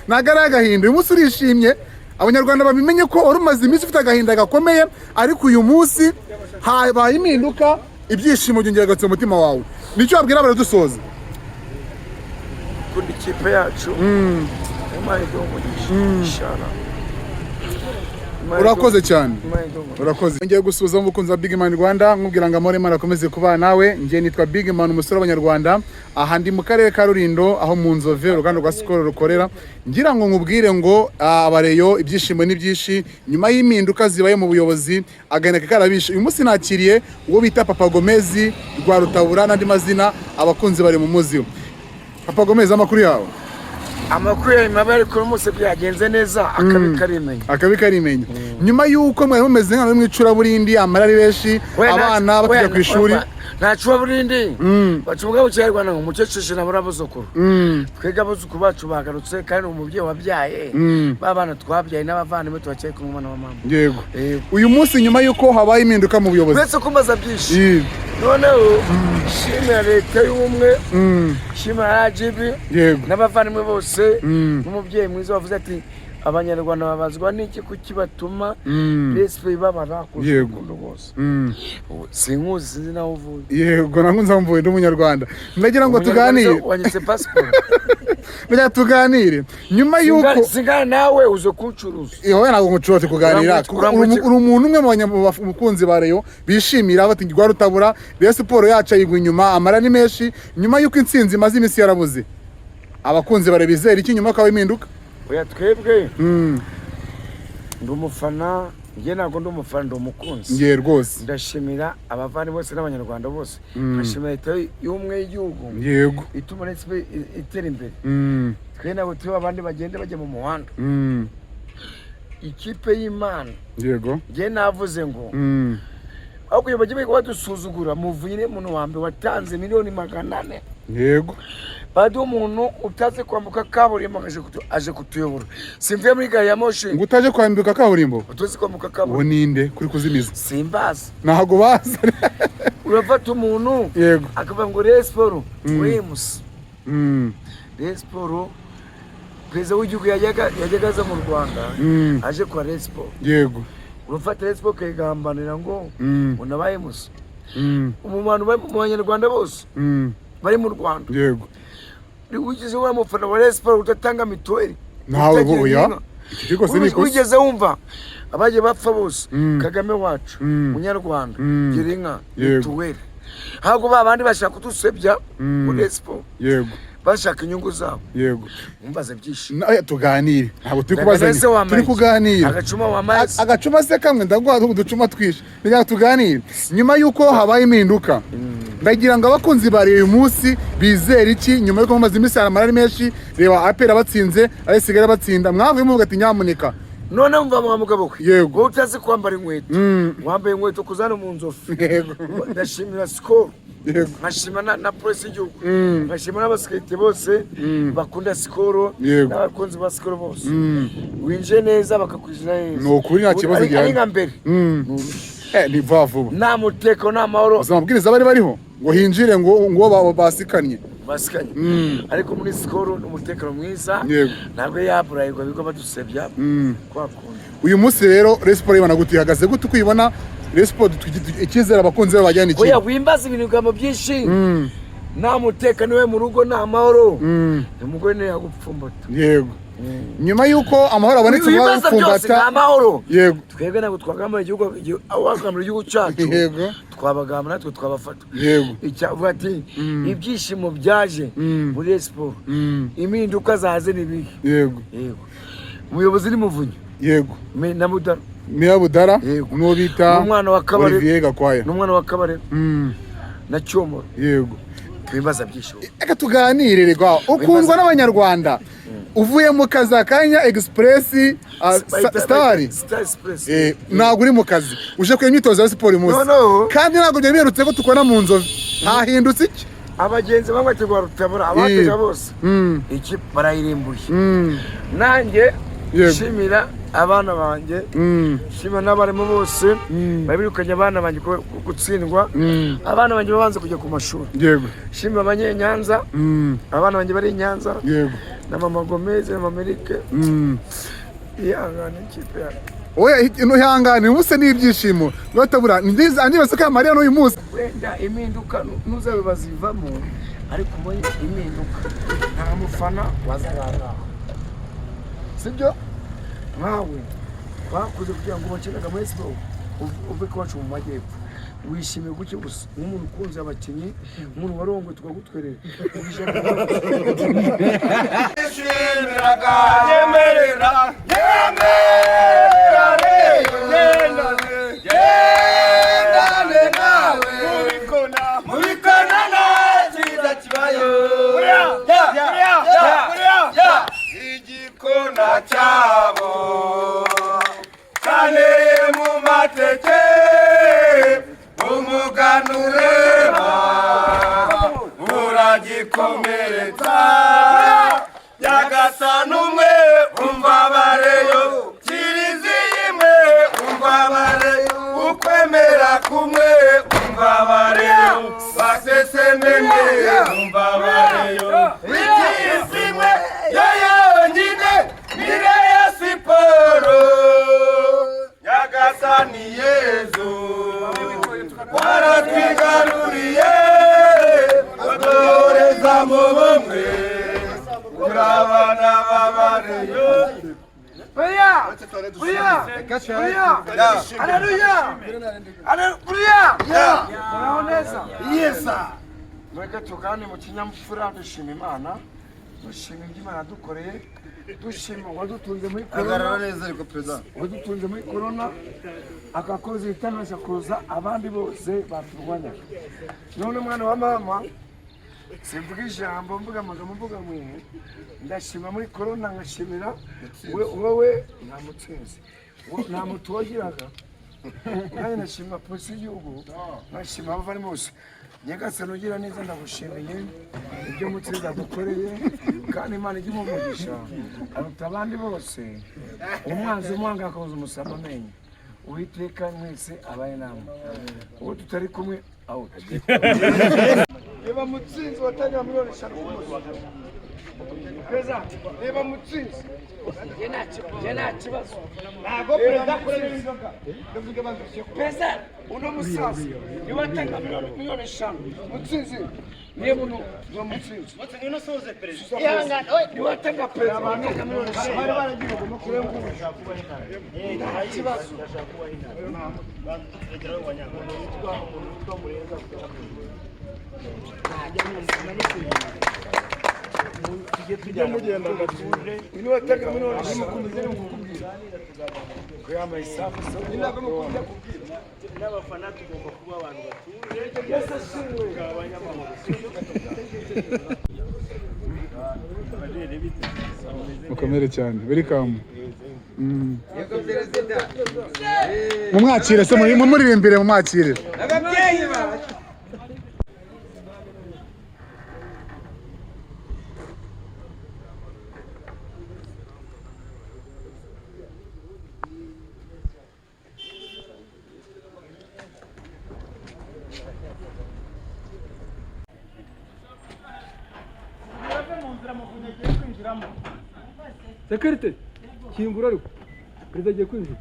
nagara agahinda uyu munsi urishimye abanyarwanda babimenye ko urumaze iminsi ufite agahinda gakomeye ariko uyu munsi habaye impinduka ibyishimo byongera gatse umutima wawe nicyo wabwira abaradusoza kundi kipe yacu imana ishara urakoze cyane urakoze ngiye gusuza umukunzi wa Big Man Rwanda nkubwira ngo amore Imana akomeze kuba nawe ngiye nitwa Big Man umusore w'abanyarwanda aha ndi mu karere ka Rulindo aho mu Nzove uruganda rwa Skol rukorera ngira ngo nkubwire ngo abareyo ibyishimo n'ibyishi nyuma y'impinduka zibaye mu buyobozi agana karabisha uyu munsi nakiriye uwo bita Papa Gomez rwa Rutabura n'andi mazina abakunzi bari mu muzi Papa Gomez amakuru yawe amakuru y'imabare ko umunsi byagenze neza akabi karimenya nyuma yuko mwari mumeze nka mwicura burindi amarari beshi abana bakijya ku ishuri ntacuba burindi bacubuga bucyarwana ngo muceceshe na burabuzukuru twega buzukuru bacu bagarutse kandi umubyeyi wabyaye babana twabyaye n'abavandimwe tubacye ku mwana wa mama yego uyu munsi nyuma yuko habaye impinduka mu buyobozi uretse kumaza byinshi noneho shimira leta y'ubumwe shimira RGB n'abavandimwe bose n'umubyeyi mwiza wavuze ati abanyarwanda babazwa n'iki kukibatuma respect babara ku rukundo bose sinkuzi sinzi naho uvuye yego nankunza mvuye n'umunyarwanda ndagira ngo tuganire wanyitse passport ndagira tuganire nyuma yuko singana nawe uzo kucuruza yewe nago nkucurote kuganira uri umuntu umwe mu banyamukunzi bareyo bishimira bati ngwa Rutabura Rayon Sport yaca yigwa inyuma amara ni menshi nyuma yuko intsinzi maze imisi yarabuze abakunzi bare bizera iki nyuma kawe impinduka oya twebwe ndumufana ngiye nago ndumufana ndumukunzi ngiye rwose ndashimira abavani bose n'abanyarwanda bose ndashimira leta y'umwe y'igihugu yego ituma netse itera imbere twe nabo tuba abandi bagende bajya mu muhanda ikipe y'Imana yego ngiye navuze ngo ahubwo bagiye badusuzugura muvuyire muntu wambe watanze miliyoni 400 yego badi umuntu utaze kwambuka kaburimbo aje kutuyobora simvuye muri gari ya moshi ngo utaje kwambuka kaburimbo utaze kwambuka kaburimbo uwo ninde kuri kuzimiza simbaza nahago baza urafata umuntu yego akavuga ngo Rayon Sport wemus Rayon Sport perezida w'igihugu yajyaga aza mu Rwanda aje kwa Rayon Sport yego urafata Rayon Sport kayigambanira ngo unabaye musa umumano mu banyarwanda bose bari mu Rwanda yego ugize wa mufana wa Rayon Sport utatanga mituweli nawe boya ikiko siniko ugeze wumva abaje bapfa bose Kagame wacu munyarwanda girinka mituweli hago babandi bashaka kutusebya muri Rayon Sport yego bashaka inyungu zabo yego umbaze byinshi tuganire ntabwo turi kubazanya turi kuganira agacuma wamaze agacuma se kamwe ndagwa uducuma twishe bijya tuganire nyuma yuko habaye impinduka ndagira ngo abakunzi bari uyu munsi bizera iki nyuma yuko mumaze imisi amarari menshi reba apera batsinze arisigara batsinda mwavuye mu gati nyamuneka none umva mu mugabo yego utazi kwambara inkweto wambaye inkweto kuzana mu nzofu yego ndashimira Skol yego nkashima na polisi y'igihugu nkashima n'abasikirite bose bakunda Skol n'abakunzi ba Skol bose winje neza bakakwishyura neza ni ukuri nta kibazo gihari ari nka mbere ni vuba nta muteko nta mahoro uzamubwiriza bari bariho ngo hinjire ngo basikanye ariko muri Skol n'umutekano mwiza ntabwo yaburayirwa bigo badusebya kwakunda uyu munsi rero Rayon Sport ibana gutihagaze gute kwibona Rayon Sport ikizera abakunzi bajyana iki oya wimbaza ibintu gamo byinshi nta mutekano we mu rugo nta mahoro umugore ne yagupfumbata yego nyuma yuko amahoro abonetse mu gupfumbata amahoro yego twebwe ntabwo twagamara igihugu awagamara igihugu cyacu yego twabagamba natwe twabafata yego icyavuga ati ibyishimo byaje muri Rayon Sport impinduka zaze nibihe yego umuyobozi ni Muvunyi yego na Mudara Meya Budara n'uwo bita umwana wa Kabare Olivier Gakwaya n'umwana wa Kabare na Cyomoro yego twibaza byisho eka tuganire rega ukundwa n'abanyarwanda uvuye mu kazi akanya Express Star Express ntabwo uri mu kazi uje ku imyitozo ya siporo umunsi kandi ntabwo byemerutse ko tukora mu Nzove hahindutse iki abagenzi bamwe tegwa Rutabura abatega bose iki barayirimbuye nanjye shimira abana banjye shima n'abarimo bose babirukanye abana banjye gutsindwa abana banjye babanze kujya ku mashuri yego shima abanyenyanza abana banjye bari Nyanza yego na Mama Gomez na Mama Eric ihangane ikipe yacu. Oya ihangane muse n'ibyishimo batabura ndibaza ko Mariya n'uyu munsi wenda impinduka nuzabibaza ivamo ariko uboye impinduka nta mufana wazarara sibyo nkawe bakuze kugira ngo bakinaga muri siporo uve kwacu mu majyepfo wishimiye guke gusa nk'umuntu ukunze abakinnyi nk'umuntu warongwe tukagutwerera igikona cyabo kane mu mateke umuganurema uragikomeretsa Nyagasani umwe umva bareyo Kiriziya umva bareyo ukwemera kumwe umva bareyo basesemene umva bareyo ikisimwe yonyine nire ya siporo Nyagasani Yezu waratwigaruriye udoreza mu bumwe urabana babareyo Mweke tukane mu kinyamfura dushima Imana dushima ibyo Imana dukoreye dushima wadutunze muri corona wadutunze muri corona akakoze itanasha kuza abandi bose baturwanyaga none mwana wa mama simvuga ijambo mvuga amagambo mvuga mwe ndashima muri corona ngashimira wowe nta mutsinzi nta mutwagiraga kandi nashima polisi y'igihugu nashima abavandimwe bose Nyagasani ugira neza ndagushimiye ibyo mutsinzi adukoreye kandi Imana ijya umugisha aruta abandi bose umwanzi umwanga akabuza umusama amenyo Uwiteka mwese abaye namwe uwo tutari kumwe out reba mutsinzi watanga miliyoni 5 Peza reba mutsinzi Jena kibazo ntago perezida kureba inzoga ndavuga bazishye Peza uno musaza ni watanga miliyoni 5 mutsinzi niye muntu wa mutsinzi mutsinzi no soze perezida ihangana ni watanga perezida watanga miliyoni 5 bari baragiye ngo kureba ngubusha kuba nta kibazo kuba hina bazegera wanyanga twa murenza tujye mugenda gatuje ni watanga miliyoni 5 kumizere mukubwira kuyama isafu ninago mukubwira kubwira n'abafana tugomba kuba abantu batuje yese shingwe abanyamahoro mukomere cyane welcome mumwakire se muririmbire mumwakire ababyeyi baba Sekirite, kingura ariko. Perezida agiye kwinjira.